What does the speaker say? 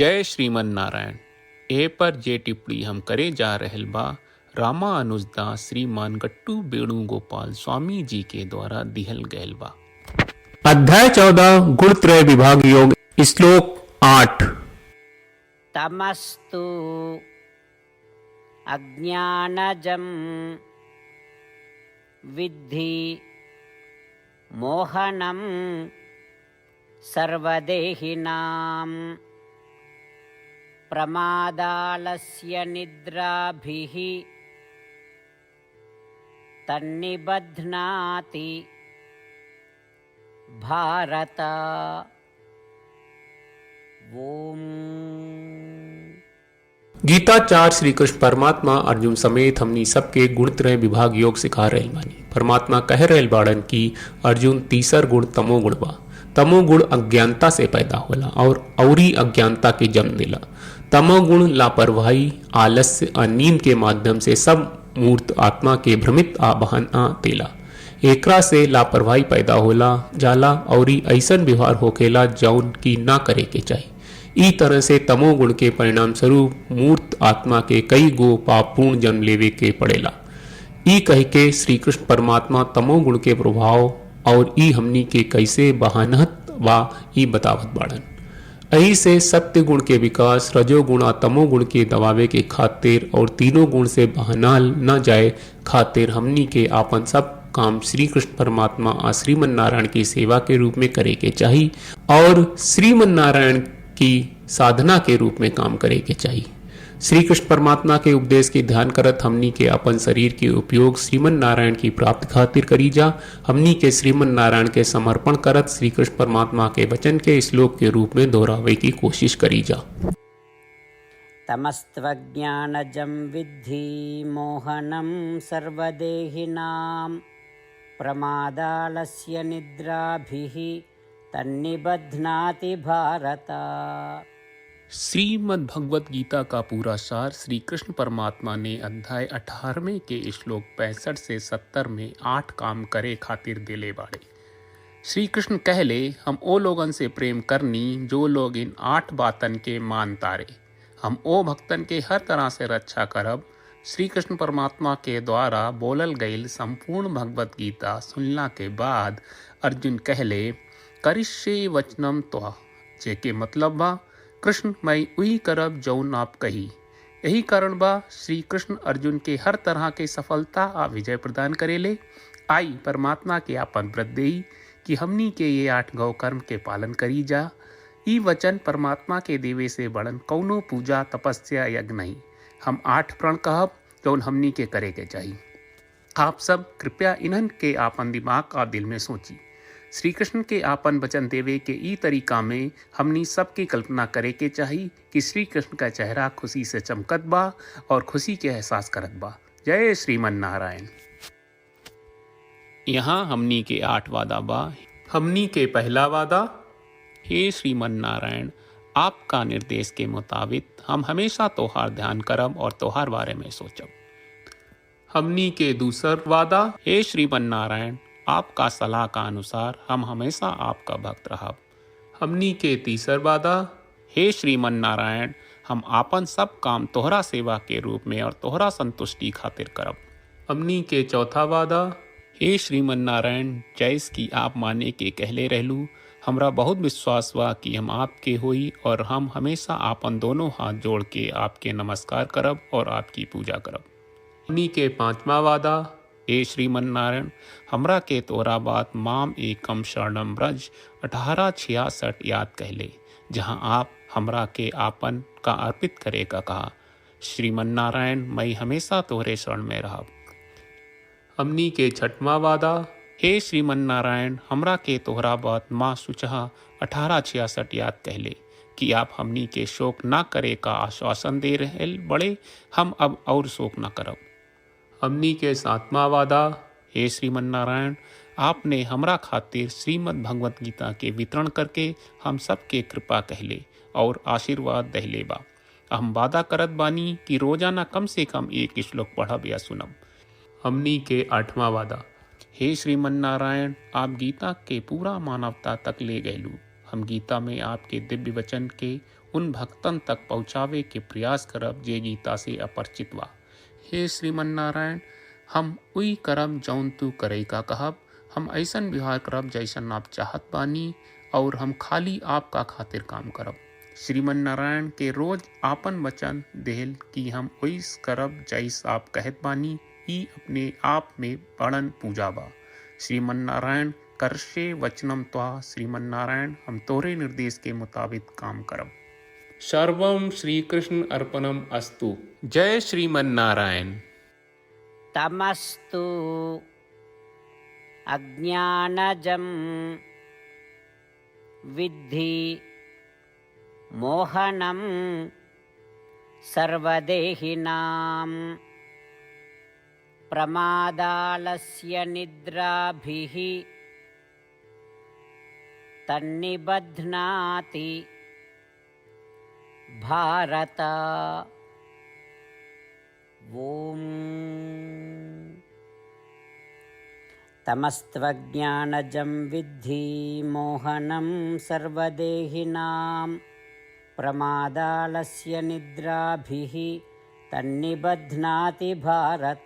जय श्रीमन नारायण। ए पर जे टिप्पणी हम करे जा रहल बा रामा अनुजदास श्रीमान गट्टू वेणुगोपाल स्वामी जी के द्वारा दिहल गयल बा। अध्याय 14 गुणत्रय विभाग योग श्लोक 8। तमस्तु अज्ञानजं विद्धि मोहनं सर्वदेहिनां प्रमादालस्य निद्राभिः तन्निबध्नाति भारत। ओम। गीता 4 श्री कृष्ण परमात्मा अर्जुन समेत हमनी सबके गुणत्रय विभाग योग सिखा रहे बानी। परमात्मा कह रहे बाड़न की अर्जुन तीसर गुण तमोगुण बा। तमोगुण अज्ञानता से पैदा होला और औरी अज्ञानता के जन्म देला। तमोगुण लापरवाही, आलस्य और नींद के माध्यम से सब मूर्त आत्मा के भ्रमित बहाना देला। एकरा से लापरवाही पैदा होला जाला और ऐसन व्यवहार होखेला जौन की ना करे के चाहिए। ई तरह से तमोगुण के परिणाम स्वरूप मूर्त आत्मा के कई गो पापूर्ण जन्म लेवे के पड़ेला। ई कह के श्री कृष्ण परमात्मा तमोगुण के प्रभाव और ई हमनी के कैसे बहानत बा ई बतावत बाड़न। यही से सत्य गुण के विकास रजोगुण और तमोगुण के दबावे के खातिर और तीनों गुण से बहनाल न जाए खातिर हमनी के आपन सब काम श्री कृष्ण परमात्मा और श्रीमन नारायण की सेवा के रूप में करे के चाहिए और श्रीमन नारायण की साधना के रूप में काम करे के चाहिए। श्री कृष्ण परमात्मा के उपदेश के ध्यान करत हमनी के अपन शरीर के उपयोग श्रीमन नारायण की प्राप्ति खातिर करी जा। हमनी के श्रीमन नारायण के समर्पण करत श्री कृष्ण परमात्मा के वचन के श्लोक के रूप में दोहरावे की कोशिश करी जा। तमस्त्वज्ञानजं विद्धि मोहनं सर्वदेहिनां प्रमादालस्य निद्राभिः तन्निबध्नाति भारत। श्रीमद् भगवत गीता का पूरा सार श्री कृष्ण परमात्मा ने अध्याय 18वें के श्लोक 65 से 70 में 8 काम करे खातिर दिले बाड़े। श्री कृष्ण कहले हम ओ लोगन से प्रेम करनी जो लोग इन 8 बातन के मान तारे। हम ओ भक्तन के हर तरह से रक्षा करब। श्री कृष्ण परमात्मा के द्वारा बोलल गईल संपूर्ण भगवत गीता सुनला के बाद अर्जुन कहले करिष्ये वचनम त्वा, जेके मतलब बा कृष्ण मैं वही करब जौन आप कही। यही कारण बा श्री कृष्ण अर्जुन के हर तरह के सफलता आ विजय प्रदान करेले। आई परमात्मा के आपन व्रत देई कि हमनी के ये 8 गौ कर्म के पालन करी जा। ई वचन परमात्मा के देवे से बड़न कौनो पूजा तपस्या यज्ञ नहीं। हम 8 प्रण कहब जौन हमनी के करे के चाहिए। आप सब कृपया इन्हन के आपन दिमाग और दिल में सोची। श्री कृष्ण के आपन वचन देवे के ई तरीका में हमनी सबकी कल्पना करे के चाहिए कि श्री कृष्ण का चेहरा खुशी से चमकत बा और खुशी के एहसास करत बा। जय श्रीमन नारायण। यहाँ हमनी के 8 वादा बा। हमनी के पहला वादा, हे श्रीमन नारायण आपका निर्देश के मुताबिक हम हमेशा तोहार ध्यान करब और तोहार बारे में सोचब। हमनी के दूसर वादा, हे श्रीमन नारायण आपका सलाह का अनुसार हम हमेशा आपका भक्त रहब। हमनी के तीसर वादा, हे श्रीमन नारायण हम आपन सब काम तोहरा सेवा के रूप में और तोहरा संतुष्टि खातिर करब। हमनी के चौथा वादा, हे श्रीमन नारायण जैस की आप माने के कहले रहलू हमरा बहुत विश्वास बा कि हम आपके होई और हम हमेशा आपन दोनों हाथ जोड़ के आपके नमस्कार करब और आपकी पूजा करब। हमनी के पांचवा वादा, हे श्रीमन नारायण हमरा के तोरा बात माम एकम शरणम ब्रज 1866 याद कहले, जहाँ आप हमरा के आपन का अर्पित करे का कहा। श्रीमन नारायण मैं हमेशा तोरे शरण में रहब। हमनी के छठवां वादा, हे श्रीमन नारायण हमरा के तोहरा बात माँ सुचहा 1866 याद कहले कि आप हमनी के शोक ना करे का आश्वासन दे रहे बड़े। हम अब और शोक ना करब। हमनी के 7वां वादा, हे श्रीमन नारायण आपने हमरा खातिर श्रीमद् भगवत गीता के वितरण करके हम सबके कृपा कहले और आशीर्वाद दहले बा। हम वादा करत बानी कि रोजाना कम से कम 1 श्लोक पढ़ब या सुनब। हमनी के 8वां वादा, हे श्रीमन नारायण आप गीता के पूरा मानवता तक ले गयलू। हम गीता में आपके दिव्य वचन के उन भक्तन तक पहुँचावे के प्रयास करब जे गीता से अपरिचित बा। हे श्रीमन नारायण, हम उई करब जौन तू करे का कहब, हम ऐसन व्यवहार करब जैसन आप चाहत बानी और हम खाली आपका खातिर काम करब। श्रीमन नारायण के रोज आपन वचन देहल कि हम ओइस करब जैस आप कहत बानी, ई अपने आप में बड़न पूजा बा। श्रीमन नारायण करशे वचनम त्वा, श्रीमन नारायण हम तोरे निर्देश के मुताबिक काम करब। सर्वं श्री कृष्ण अर्पणम अस्तु। जय श्रीमन नारायण। तमस्तु अज्ञानजं विद्धि मोहनं सर्वदेहिनां प्रमादालस्य निद्राभिः तन्निबध्नाति भारत। ओम तमस्त्वज्ञानजं विद्धि मोहनं सर्वदेहिनां प्रमादालस्य निद्राभिः तन्निबध्नाति भारत।